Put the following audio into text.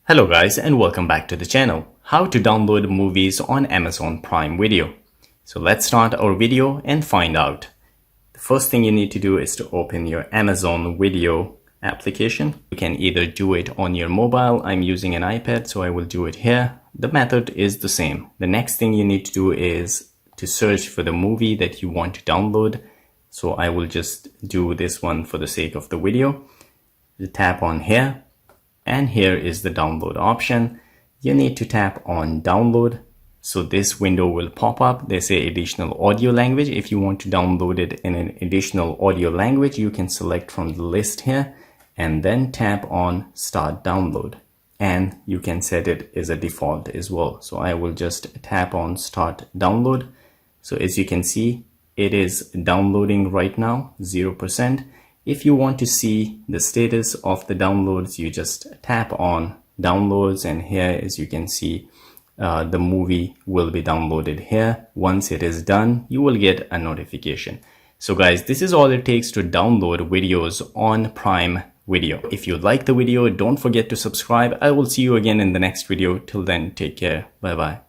Hello guys and welcome back to the channel. How to download movies on Amazon Prime Video. So let's start our video and find out. The first thing you need to do is to open your Amazon Video application. You can either do it on your mobile. I'm using an iPad, so I will do it here. The method is the same. The next thing you need to do is to search for the movie that you want to download. So I will just do this one for the sake of the video. You tap on here. And here is the download option. You need to tap on download. So this window will pop up. They say additional audio language. If you want to download it in an additional audio language, you can select from the list here and then tap on start download. And you can set it as a default as well. So I will just tap on start download. So as you can see, it is downloading right now, 0%. If you want to see the status of the downloads, you just tap on downloads, and here, as you can see, the movie will be downloaded here. Once it is done, you will get a notification. So guys, this is all it takes to download videos on Prime Video. If you like the video, don't forget to subscribe. I will see you again in the next video. Till then, take care. Bye bye.